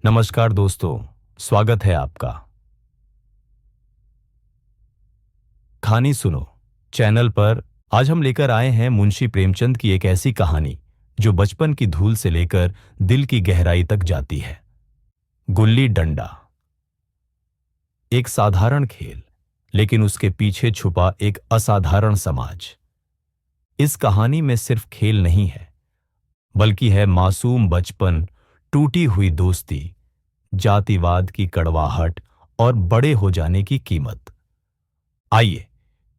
नमस्कार दोस्तों, स्वागत है आपका। कहानी सुनो चैनल पर। आज हम लेकर आए हैं मुंशी प्रेमचंद की एक ऐसी कहानी जो बचपन की धूल से लेकर दिल की गहराई तक जाती है। गुल्ली डंडा। एक साधारण खेल, लेकिन उसके पीछे छुपा एक असाधारण समाज। इस कहानी में सिर्फ खेल नहीं है, बल्कि है मासूम बचपन, टूटी हुई दोस्ती, जातिवाद की कड़वाहट और बड़े हो जाने की कीमत। आइए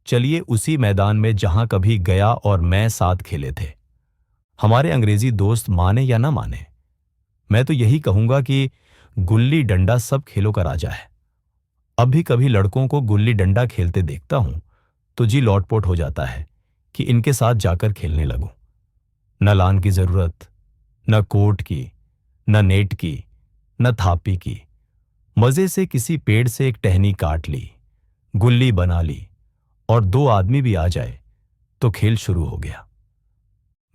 चलिए उसी मैदान में जहां कभी गया और मैं साथ खेले थे। हमारे अंग्रेजी दोस्त माने या ना माने, मैं तो यही कहूंगा कि गुल्ली डंडा सब खेलों का राजा है। अब भी कभी लड़कों को गुल्ली डंडा खेलते देखता हूं तो जी लौटपोट हो जाता है कि इनके साथ जाकर खेलने लगूं। न लान की जरूरत, न कोर्ट की, न नेट की, न थापी की। मजे से किसी पेड़ से एक टहनी काट ली, गुल्ली बना ली, और दो आदमी भी आ जाए तो खेल शुरू हो गया।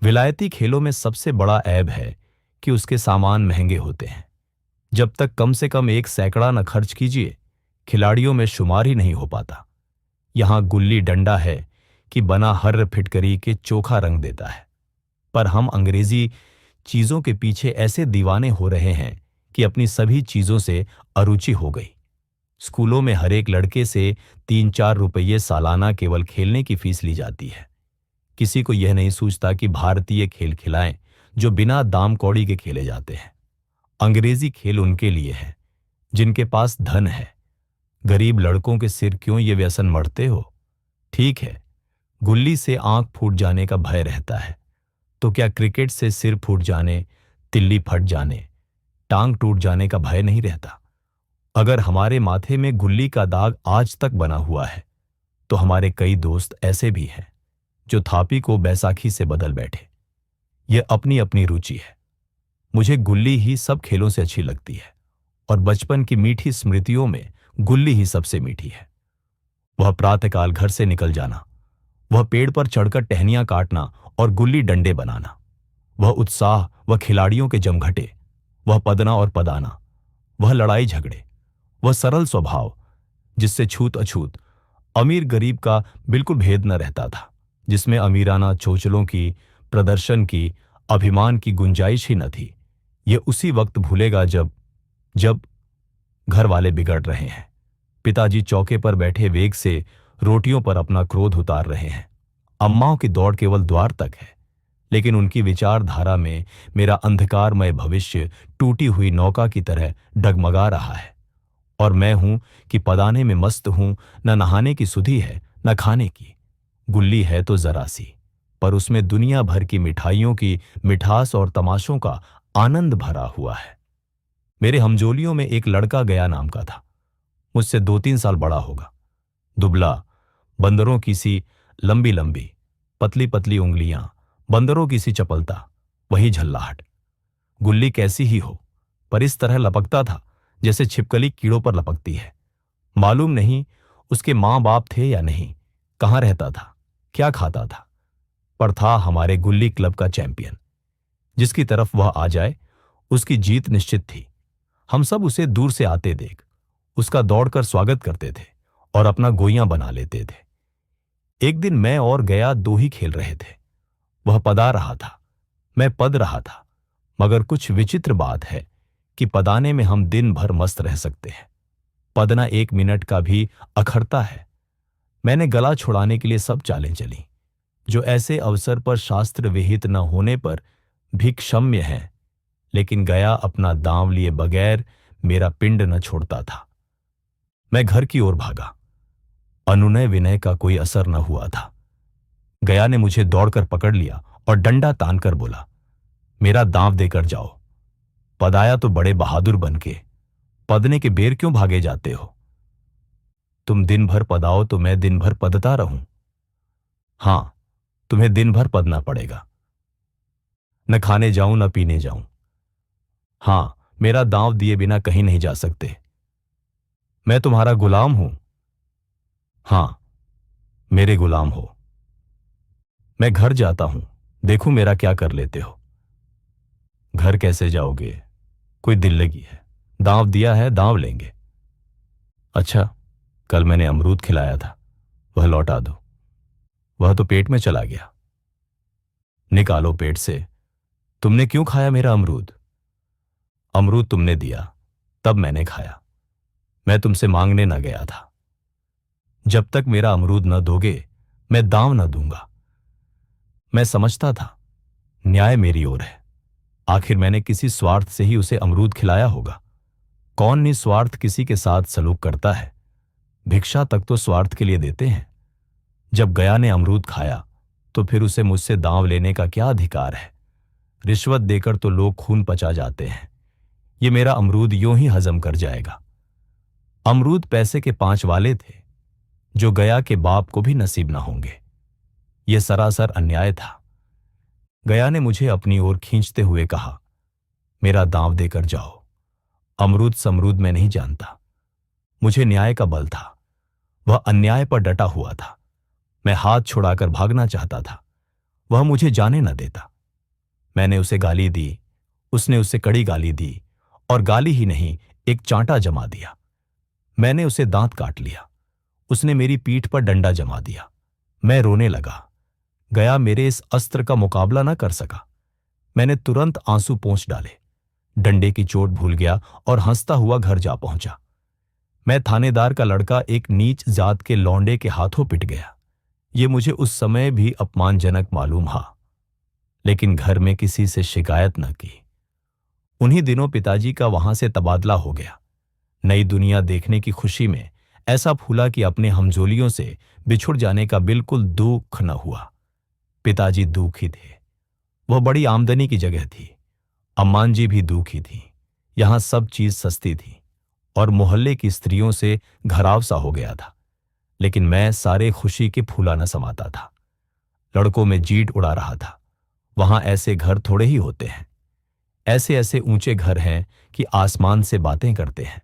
विलायती खेलों में सबसे बड़ा ऐब है कि उसके सामान महंगे होते हैं। जब तक कम से कम एक सैकड़ा न खर्च कीजिए, खिलाड़ियों में शुमार ही नहीं हो पाता। यहां गुल्ली डंडा है कि बना हर्र फिटकरी के चोखा रंग देता है। पर हम अंग्रेजी चीजों के पीछे ऐसे दीवाने हो रहे हैं कि अपनी सभी चीजों से अरुचि हो गई। स्कूलों में हर एक लड़के से 3-4 रुपये सालाना केवल खेलने की फीस ली जाती है। किसी को यह नहीं सूझता कि भारतीय खेल खिलाएं जो बिना दाम कौड़ी के खेले जाते हैं। अंग्रेजी खेल उनके लिए है जिनके पास धन है। गरीब लड़कों के सिर क्यों ये व्यसन मढ़ते हो? ठीक है, गुल्ली से आंख फूट जाने का भय रहता है, तो क्या क्रिकेट से सिर फूट जाने, तिल्ली फट जाने, टांग टूट जाने का भय नहीं रहता? अगर हमारे माथे में गुल्ली का दाग आज तक बना हुआ है, तो हमारे कई दोस्त ऐसे भी हैं जो थापी को बैसाखी से बदल बैठे। यह अपनी अपनी रुचि है। मुझे गुल्ली ही सब खेलों से अच्छी लगती है, और बचपन की मीठी स्मृतियों में गुल्ली ही सबसे मीठी है। वह प्रातःकाल घर से निकल जाना, वह पेड़ पर चढ़कर टहनियां काटना और गुल्ली डंडे बनाना, वह उत्साह, वह खिलाड़ियों के जमघटे, वह पदना और पदाना, वह लड़ाई झगड़े, वह सरल स्वभाव जिससे छूत अछूत, अमीर गरीब का बिल्कुल भेद न रहता था, जिसमें अमीराना चोचलों की, प्रदर्शन की, अभिमान की गुंजाइश ही न थी। यह उसी वक्त भूलेगा जब जब घर वाले बिगड़ रहे हैं, पिताजी चौके पर बैठे वेग से रोटियों पर अपना क्रोध उतार रहे हैं, अम्माओं की दौड़ केवल द्वार तक है, लेकिन उनकी विचारधारा में मेरा अंधकारमय भविष्य टूटी हुई नौका की तरह डगमगा रहा है। और मैं हूं कि पदाने में मस्त हूं, न नहाने की सुधि है, न खाने की। गुल्ली है तो जरा सी, पर उसमें दुनिया भर की मिठाइयों की मिठास और तमाशों का आनंद भरा हुआ है। मेरे हमजोलियों में एक लड़का गया नाम का था। मुझसे 2-3 साल बड़ा होगा। दुबला, बंदरों की सी लंबी लंबी, पतली पतली उंगलियां, बंदरों की सी चपलता, वही झल्लाहट। गुल्ली कैसी ही हो, पर इस तरह लपकता था जैसे छिपकली कीड़ों पर लपकती है। मालूम नहीं उसके मां बाप थे या नहीं, कहां रहता था, क्या खाता था, पर था हमारे गुल्ली क्लब का चैंपियन। जिसकी तरफ वह आ जाए उसकी जीत निश्चित थी। हम सब उसे दूर से आते देख उसका दौड़कर स्वागत करते थे और अपना गोइयां बना लेते थे। एक दिन मैं और गया दो ही खेल रहे थे। वह पदा रहा था, मैं पद रहा था, मगर कुछ विचित्र बात है कि पदाने में हम दिन भर मस्त रह सकते हैं, पदना 1 मिनट का भी अखरता है। मैंने गला छुड़ाने के लिए सब चालें चली, जो ऐसे अवसर पर शास्त्र विहित न होने पर भी क्षम्य है, लेकिन गया अपना दांव लिए बगैर मेरा पिंड न छोड़ता था। मैं घर की ओर भागा। अनुनय विनय का कोई असर न हुआ था। गया ने मुझे दौड़कर पकड़ लिया और डंडा तानकर बोला, मेरा दांव देकर जाओ। पदाया तो बड़े बहादुर बनके, पदने के बेर क्यों भागे जाते हो? तुम दिन भर पदाओ तो मैं दिन भर पदता रहूं? हां, तुम्हें दिन भर पदना पड़ेगा। न खाने जाऊं न पीने जाऊं। हां, मेरा दांव दिए बिना कहीं नहीं जा सकते। मैं तुम्हारा गुलाम हूं। हां, मेरे गुलाम हो। मैं घर जाता हूं, देखूं मेरा क्या कर लेते हो। घर कैसे जाओगे? कोई दिल लगी है। दांव दिया है, दांव लेंगे। अच्छा, कल मैंने अमरूद खिलाया था, वह लौटा दो। वह तो पेट में चला गया। निकालो पेट से। तुमने क्यों खाया मेरा अमरूद? अमरूद तुमने दिया, तब मैंने खाया। मैं तुमसे मांगने न गया था। जब तक मेरा अमरूद न दोगे, मैं दांव न दूंगा। मैं समझता था न्याय मेरी ओर है। आखिर मैंने किसी स्वार्थ से ही उसे अमरूद खिलाया होगा। कौन निस्वार्थ किसी के साथ सलूक करता है? भिक्षा तक तो स्वार्थ के लिए देते हैं। जब गया ने अमरूद खाया, तो फिर उसे मुझसे दांव लेने का क्या अधिकार है? रिश्वत देकर तो लोग खून पचा जाते हैं। ये मेरा अमरूद यूं ही हजम कर जाएगा। अमरूद पैसे के 5 वाले थे, जो गया के बाप को भी नसीब न होंगे। यह सरासर अन्याय था। गया ने मुझे अपनी ओर खींचते हुए कहा, मेरा दांव देकर जाओ। अमरूद समरूद मैं नहीं जानता। मुझे न्याय का बल था। वह अन्याय पर डटा हुआ था। मैं हाथ छुड़ाकर भागना चाहता था। वह मुझे जाने न देता। मैंने उसे गाली दी, उसने उसे कड़ी गाली दी, और गाली ही नहीं, एक चांटा जमा दिया। मैंने उसे दांत काट लिया। उसने मेरी पीठ पर डंडा जमा दिया। मैं रोने लगा। गया मेरे इस अस्त्र का मुकाबला न कर सका। मैंने तुरंत आंसू पोंछ डाले, डंडे की चोट भूल गया और हंसता हुआ घर जा पहुंचा। मैं थानेदार का लड़का एक नीच जात के लौंडे के हाथों पिट गया। ये मुझे उस समय भी अपमानजनक मालूम हुआ, लेकिन घर में किसी से शिकायत न की। उन्हीं दिनों पिताजी का वहां से तबादला हो गया। नई दुनिया देखने की खुशी में ऐसा फूला कि अपने हमजोलियों से बिछुड़ जाने का बिल्कुल दुख न हुआ। पिताजी दुखी थे। वह बड़ी आमदनी की जगह थी। अम्मान जी भी दुखी थी। यहां सब चीज सस्ती थी और मोहल्ले की स्त्रियों से घराव सा हो गया था। लेकिन मैं सारे खुशी के फूला न समाता था। लड़कों में जीट उड़ा रहा था। वहां ऐसे घर थोड़े ही होते हैं। ऐसे ऐसे ऊंचे घर हैं कि आसमान से बातें करते हैं।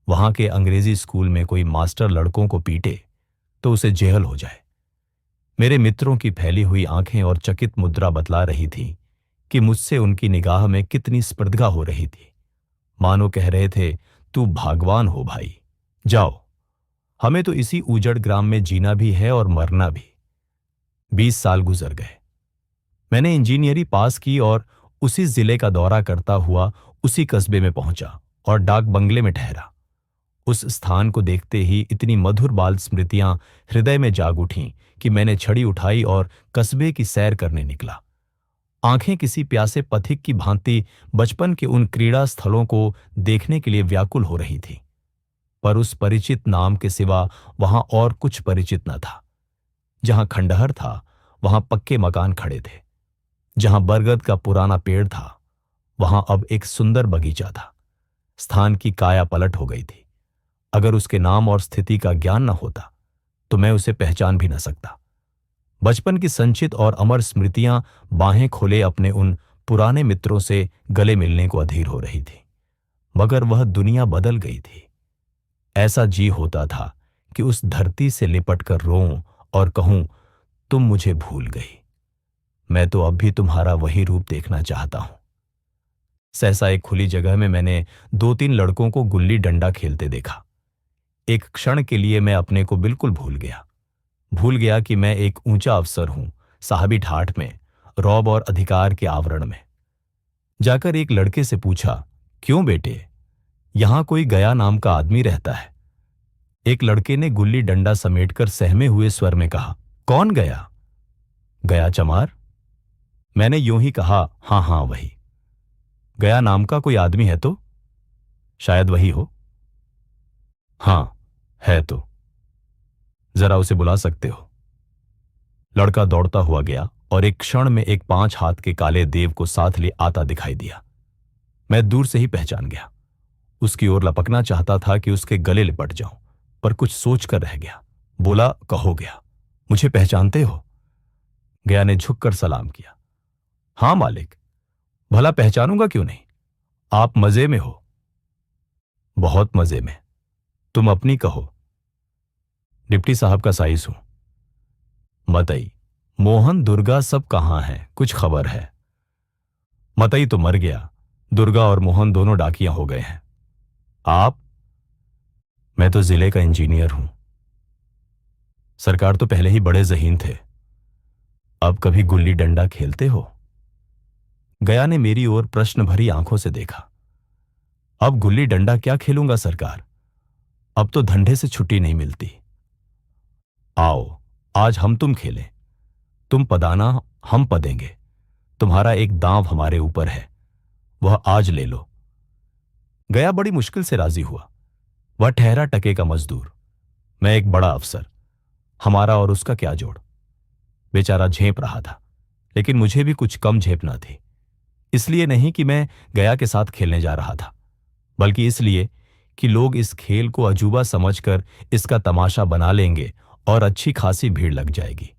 वहां के अंग्रेजी स्कूल में कोई मास्टर लड़कों को पीटे तो उसे जेल हो जाए। मेरे मित्रों की फैली हुई आंखें और चकित मुद्रा बतला रही थी कि मुझसे उनकी निगाह में कितनी स्पर्धा हो रही थी। मानो कह रहे थे, तू भागवान हो भाई, जाओ। हमें तो इसी उजड़ ग्राम में जीना भी है और मरना भी। 20 साल गुजर गए। मैंने इंजीनियरी पास की और उसी जिले का दौरा करता हुआ उसी कस्बे में पहुंचा और डाक बंगले में ठहरा। उस स्थान को देखते ही इतनी मधुर बाल स्मृतियां हृदय में जाग उठीं कि मैंने छड़ी उठाई और कस्बे की सैर करने निकला। आंखें किसी प्यासे पथिक की भांति बचपन के उन क्रीड़ा स्थलों को देखने के लिए व्याकुल हो रही थी। पर उस परिचित नाम के सिवा वहां और कुछ परिचित न था। जहां खंडहर था, वहां पक्के मकान खड़े थे। जहां बरगद का पुराना पेड़ था, वहां अब एक सुंदर बगीचा था। स्थान की काया पलट हो गई थी। अगर उसके नाम और स्थिति का ज्ञान न होता तो मैं उसे पहचान भी न सकता। बचपन की संचित और अमर स्मृतियां बाहें खोले अपने उन पुराने मित्रों से गले मिलने को अधीर हो रही थी। मगर वह दुनिया बदल गई थी। ऐसा जी होता था कि उस धरती से लिपट कर रोऊं और कहूं, तुम मुझे भूल गई। मैं तो अब भी तुम्हारा वही रूप देखना चाहता हूं। सहसा एक खुली जगह में मैंने 2-3 लड़कों को गुल्ली डंडा खेलते देखा। एक क्षण के लिए मैं अपने को बिल्कुल भूल गया कि मैं एक ऊंचा अफसर हूं, साहबी ठाठ में, रौब और अधिकार के आवरण में। जाकर एक लड़के से पूछा, क्यों बेटे, यहां कोई गया नाम का आदमी रहता है? एक लड़के ने गुल्ली डंडा समेटकर सहमे हुए स्वर में कहा, कौन गया? गया चमार। मैंने यूं ही कहा, हां हां वही। गया नाम का कोई आदमी है तो? शायद वही हो। हां, है तो। जरा उसे बुला सकते हो? लड़का दौड़ता हुआ गया और एक क्षण में एक 5 हाथ के काले देव को साथ ले आता दिखाई दिया। मैं दूर से ही पहचान गया। उसकी ओर लपकना चाहता था कि उसके गले लिपट जाऊं, पर कुछ सोचकर रह गया। बोला, कहो गया, मुझे पहचानते हो? गया ने झुककर सलाम किया। हां मालिक, भला पहचानूंगा क्यों नहीं। आप मजे में हो? बहुत मजे में। तुम अपनी कहो। डिप्टी साहब का साइस हूं। मतई, मोहन दुर्गा सब कहां हैं, कुछ खबर है? मतई तो मर गया। दुर्गा और मोहन दोनों डाकिया हो गए हैं। आप? मैं तो जिले का इंजीनियर हूं। सरकार तो पहले ही बड़े ज़हीन थे। अब कभी गुल्ली डंडा खेलते हो? गया ने मेरी ओर प्रश्न भरी आंखों से देखा। अब गुल्ली डंडा क्या खेलूंगा सरकार? अब तो धंधे से छुट्टी नहीं मिलती। आओ, आज हम तुम खेलें। तुम पदाना, हम पदेंगे। तुम्हारा एक दांव हमारे ऊपर है, वह आज ले लो। गया बड़ी मुश्किल से राजी हुआ। वह ठहरा टके का मजदूर, मैं एक बड़ा अफसर। हमारा और उसका क्या जोड़? बेचारा झेप रहा था, लेकिन मुझे भी कुछ कम झेपना थी। इसलिए नहीं कि मैं गया के साथ खेलने जा रहा था, बल्कि इसलिए कि लोग इस खेल को अजूबा समझकर इसका तमाशा बना लेंगे और अच्छी खासी भीड़ लग जाएगी।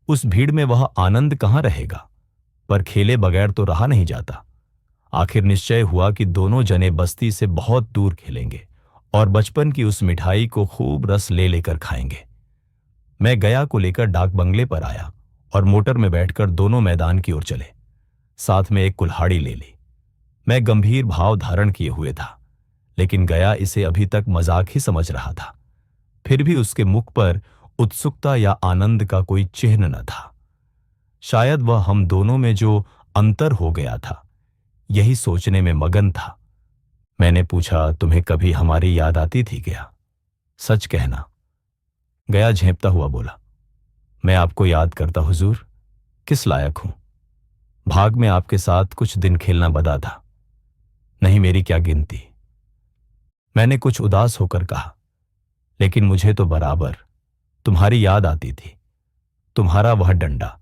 उस भीड़ में वह आनंद कहां रहेगा? पर खेले बगैर तो रहा नहीं जाता। आखिर निश्चय हुआ कि दोनों जने बस्ती से बहुत दूर खेलेंगे और बचपन की उस मिठाई को खूब रस ले लेकर खाएंगे। मैं गया को लेकर डाक बंगले पर आया और मोटर में बैठकर दोनों मैदान की ओर चले। साथ में एक कुल्हाड़ी ले ली। मैं गंभीर भाव धारण किए हुए था, लेकिन गया इसे अभी तक मजाक ही समझ रहा था। फिर भी उसके मुख पर उत्सुकता या आनंद का कोई चिन्ह न था। शायद वह हम दोनों में जो अंतर हो गया था, यही सोचने में मगन था। मैंने पूछा, तुम्हें कभी हमारी याद आती थी क्या? सच कहना। गया झेंपता हुआ बोला, मैं आपको याद करता हुजूर, किस लायक हूं? भाग में आपके साथ कुछ दिन खेलना बदा था। नहीं, मेरी क्या गिनती। मैंने कुछ उदास होकर कहा, लेकिन मुझे तो बराबर तुम्हारी याद आती थी। तुम्हारा वह डंडा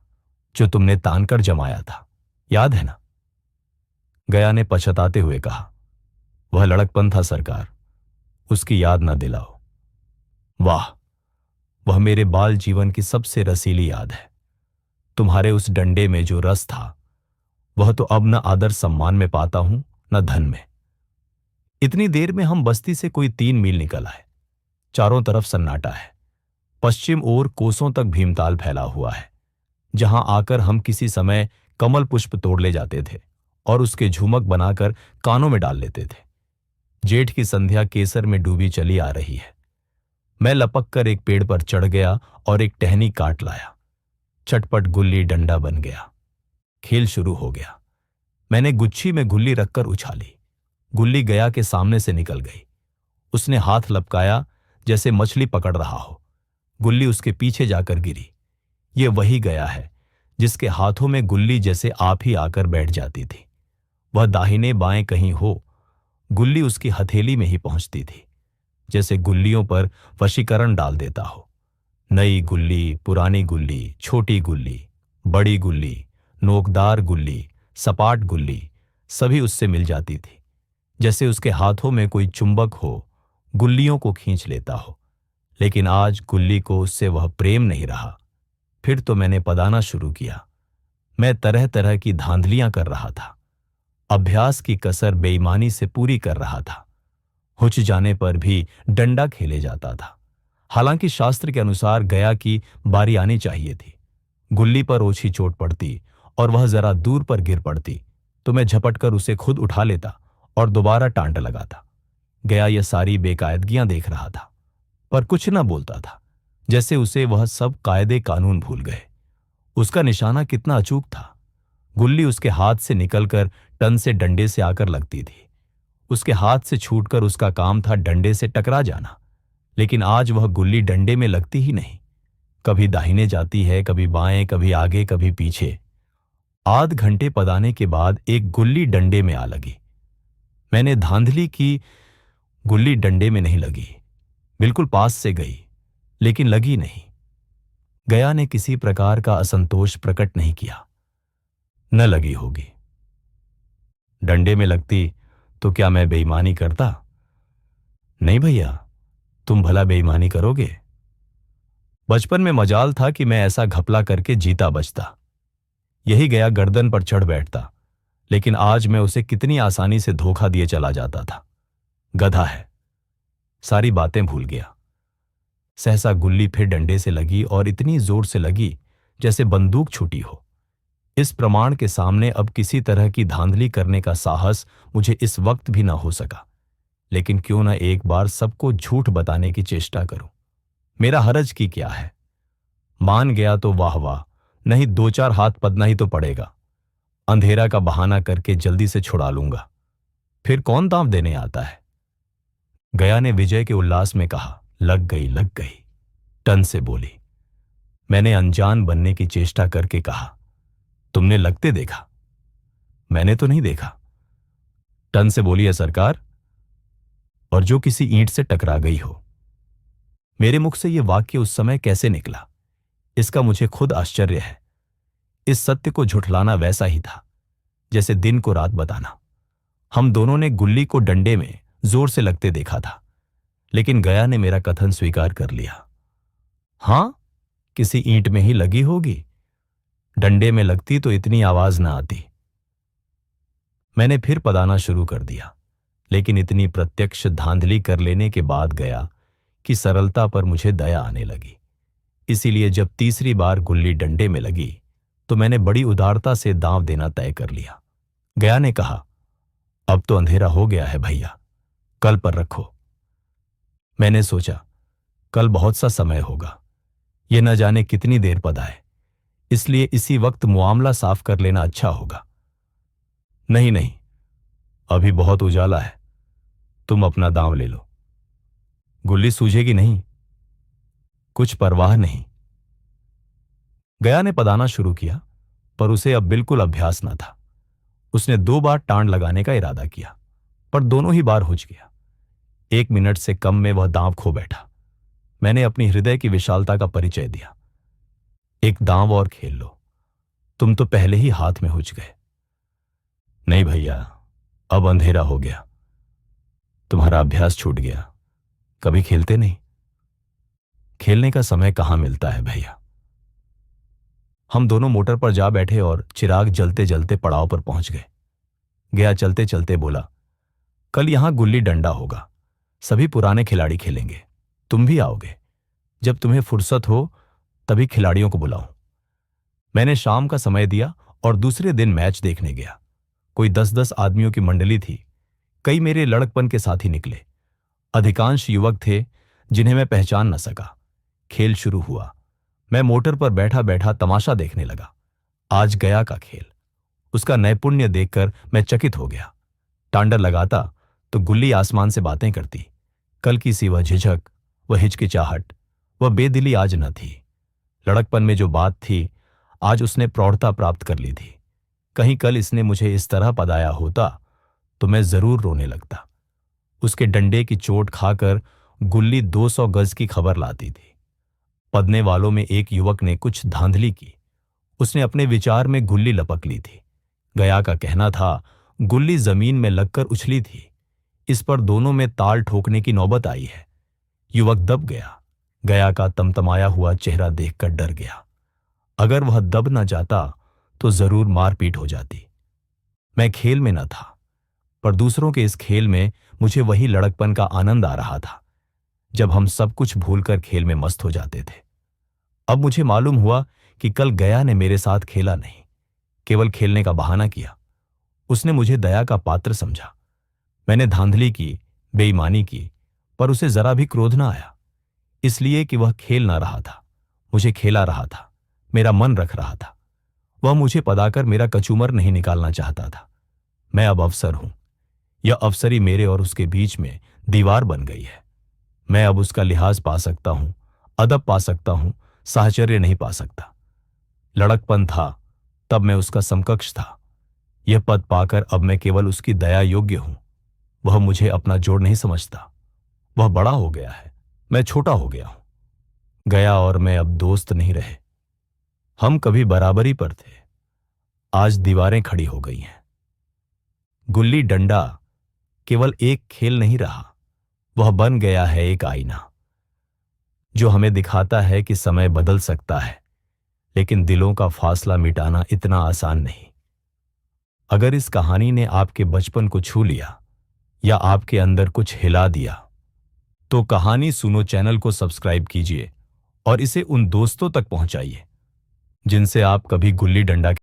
जो तुमने तानकर जमाया था, याद है ना? गया ने पछताते हुए कहा, वह लड़कपन था सरकार, उसकी याद न दिलाओ। वाह, वह मेरे बाल जीवन की सबसे रसीली याद है। तुम्हारे उस डंडे में जो रस था, वह तो अब न आदर सम्मान में पाता हूं, न धन में। इतनी देर में हम बस्ती से कोई 3 मील निकल आए। चारों तरफ सन्नाटा है। पश्चिम ओर कोसों तक भीमताल फैला हुआ है, जहां आकर हम किसी समय कमल पुष्प तोड़ ले जाते थे और उसके झुमक बनाकर कानों में डाल लेते थे। जेठ की संध्या केसर में डूबी चली आ रही है। मैं लपक कर एक पेड़ पर चढ़ गया और एक टहनी काट लाया। चटपट गुल्ली डंडा बन गया। खेल शुरू हो गया। मैंने गुच्छी में गुल्ली रखकर उछाली। गुल्ली गया के सामने से निकल गई। उसने हाथ लपकाया जैसे मछली पकड़ रहा हो। गुल्ली उसके पीछे जाकर गिरी। ये वही गया है जिसके हाथों में गुल्ली जैसे आप ही आकर बैठ जाती थी। वह दाहिने बाएं कहीं हो, गुल्ली उसकी हथेली में ही पहुंचती थी, जैसे गुल्लियों पर वशीकरण डाल देता हो। नई गुल्ली, पुरानी गुल्ली, छोटी गुल्ली, बड़ी गुल्ली, नोकदार गुल्ली, सपाट गुल्ली, सभी उससे मिल जाती थी। जैसे उसके हाथों में कोई चुंबक हो, गुल्लियों को खींच लेता हो। लेकिन आज गुल्ली को उससे वह प्रेम नहीं रहा। फिर तो मैंने पदाना शुरू किया। मैं तरह तरह की धांधलियां कर रहा था। अभ्यास की कसर बेईमानी से पूरी कर रहा था। हुच जाने पर भी डंडा खेले जाता था। हालांकि शास्त्र के अनुसार गया की बारी आनी चाहिए थी। गुल्ली पर ओछी चोट पड़ती और वह जरा दूर पर गिर पड़ती तो मैं झपटकर उसे खुद उठा लेता और दोबारा टांट लगाता। गया यह सारी बेकायदगियां देख रहा था, पर कुछ न बोलता था, जैसे उसे वह सब कायदे कानून भूल गए। उसका निशाना कितना अचूक था। गुल्ली उसके हाथ से निकलकर टन से डंडे से आकर लगती थी। उसके हाथ से छूटकर उसका काम था डंडे से टकरा जाना। लेकिन आज वह गुल्ली डंडे में लगती ही नहीं। कभी दाहिने जाती है, कभी बाएं, कभी आगे, कभी पीछे। आध घंटे पदाने के बाद एक गुल्ली डंडे में आ लगी। मैंने धांधली की। गुल्ली डंडे में नहीं लगी। बिल्कुल पास से गई, लेकिन लगी नहीं। गया ने किसी प्रकार का असंतोष प्रकट नहीं किया। न लगी होगी। डंडे में लगती तो क्या मैं बेईमानी करता? नहीं भैया, तुम भला बेईमानी करोगे? बचपन में मजाल था कि मैं ऐसा घपला करके जीता बचता। यही गया गर्दन पर चढ़ बैठता, लेकिन आज मैं उसे कितनी आसानी से धोखा दिए चला जाता था। गधा है। सारी बातें भूल गया। सहसा गुल्ली फिर डंडे से लगी और इतनी जोर से लगी जैसे बंदूक छूटी हो। इस प्रमाण के सामने अब किसी तरह की धांधली करने का साहस मुझे इस वक्त भी न हो सका। लेकिन क्यों ना एक बार सबको झूठ बताने की चेष्टा करूं। मेरा हरज की क्या है? मान गया तो वाह वाह, नहीं दो चार हाथ पदना ही तो पड़ेगा। अंधेरा का बहाना करके जल्दी से छुड़ा लूंगा। फिर कौन दांव देने आता है? गया ने विजय के उल्लास में कहा। लग गई लग गई, टन से बोली। मैंने अनजान बनने की चेष्टा करके कहा, तुमने लगते देखा? मैंने तो नहीं देखा। टन से बोली है सरकार, और जो किसी ईंट से टकरा गई हो। मेरे मुख से यह वाक्य उस समय कैसे निकला, इसका मुझे खुद आश्चर्य है। इस सत्य को झुठलाना वैसा ही था जैसे दिन को रात बताना। हम दोनों ने गुल्ली को डंडे में जोर से लगते देखा था, लेकिन गया ने मेरा कथन स्वीकार कर लिया। हां, किसी ईंट में ही लगी होगी। डंडे में लगती तो इतनी आवाज ना आती। मैंने फिर पदाना शुरू कर दिया, लेकिन इतनी प्रत्यक्ष धांधली कर लेने के बाद गया कि सरलता पर मुझे दया आने लगी। इसीलिए जब तीसरी बार गुल्ली डंडे में लगी तो मैंने बड़ी उदारता से दांव देना तय कर लिया। गया ने कहा, अब तो अंधेरा हो गया है भैया, कल पर रखो। मैंने सोचा, कल बहुत सा समय होगा, यह न जाने कितनी देर पदाए, इसलिए इसी वक्त मुआमला साफ कर लेना अच्छा होगा। नहीं नहीं, अभी बहुत उजाला है, तुम अपना दांव ले लो। गुल्ली सूझेगी नहीं? कुछ परवाह नहीं। गया ने पदाना शुरू किया, पर उसे अब बिल्कुल अभ्यास न था। उसने 2 बार टांड लगाने का इरादा किया, पर दोनों ही बार हुज गया। 1 मिनट से कम में वह दांव खो बैठा। मैंने अपनी हृदय की विशालता का परिचय दिया। एक दांव और खेल लो, तुम तो पहले ही हाथ में हुज गए। नहीं भैया, अब अंधेरा हो गया, तुम्हारा अभ्यास छूट गया, कभी खेलते नहीं। खेलने का समय कहां मिलता है भैया। हम दोनों मोटर पर जा बैठे और चिराग जलते जलते पड़ाव पर पहुंच गए। गया चलते चलते बोला, कल यहां गुल्ली डंडा होगा, सभी पुराने खिलाड़ी खेलेंगे, तुम भी आओगे। जब तुम्हें फुर्सत हो तभी खिलाड़ियों को बुलाऊं। मैंने शाम का समय दिया और दूसरे दिन मैच देखने गया। कोई 10-10 आदमियों की मंडली थी। कई मेरे लड़कपन के साथी निकले। अधिकांश युवक थे जिन्हें मैं पहचान न सका। खेल शुरू हुआ। मैं मोटर पर बैठा बैठा तमाशा देखने लगा। आज गया का खेल, उसका नैपुण्य देखकर मैं चकित हो गया। टांडर लगाता तो गुल्ली आसमान से बातें करती। कल की सी वह झिझक, वह हिचकिचाहट, वह बेदिली आज न थी। लड़कपन में जो बात थी, आज उसने प्रौढ़ता प्राप्त कर ली थी। कहीं कल इसने मुझे इस तरह पदाया होता तो मैं जरूर रोने लगता। उसके डंडे की चोट खाकर गुल्ली 200 गज की खबर लाती थी। पदने वालों में एक युवक ने कुछ धांधली की। उसने अपने विचार में गुल्ली लपक ली थी। गया का कहना था गुल्ली जमीन में लगकर उछली थी। इस पर दोनों में ताल ठोकने की नौबत आई है। युवक दब गया। गया का तमतमाया हुआ चेहरा देखकर डर गया। अगर वह दब न जाता तो जरूर मारपीट हो जाती। मैं खेल में न था, पर दूसरों के इस खेल में मुझे वही लड़कपन का आनंद आ रहा था जब हम सब कुछ भूलकर खेल में मस्त हो जाते थे। अब मुझे मालूम हुआ कि कल गया ने मेरे साथ खेला नहीं, केवल खेलने का बहाना किया। उसने मुझे दया का पात्र समझा। मैंने धांधली की, बेईमानी की, पर उसे जरा भी क्रोध न आया, इसलिए कि वह खेल ना रहा था, मुझे खेला रहा था, मेरा मन रख रहा था। वह मुझे पदाकर मेरा कचूमर नहीं निकालना चाहता था। मैं अब अफसर हूं। यह अफसरी मेरे और उसके बीच में दीवार बन गई है। मैं अब उसका लिहाज पा सकता हूं, अदब पा सकता हूं, साहचर्य नहीं पा सकता। लड़कपन था तब मैं उसका समकक्ष था। यह पद पाकर अब मैं केवल उसकी दया योग्य हूं। वह मुझे अपना जोड़ नहीं समझता। वह बड़ा हो गया है, मैं छोटा हो गया हूं। गया और मैं अब दोस्त नहीं रहे। हम कभी बराबरी पर थे, आज दीवारें खड़ी हो गई हैं। गुल्ली डंडा केवल एक खेल नहीं रहा, वह बन गया है एक आईना जो हमें दिखाता है कि समय बदल सकता है, लेकिन दिलों का फासला मिटाना इतना आसान नहीं। अगर इस कहानी ने आपके बचपन को छू लिया या आपके अंदर कुछ हिला दिया तो कहानी सुनो चैनल को सब्सक्राइब कीजिए और इसे उन दोस्तों तक पहुंचाइए जिनसे आप कभी गुल्ली डंडा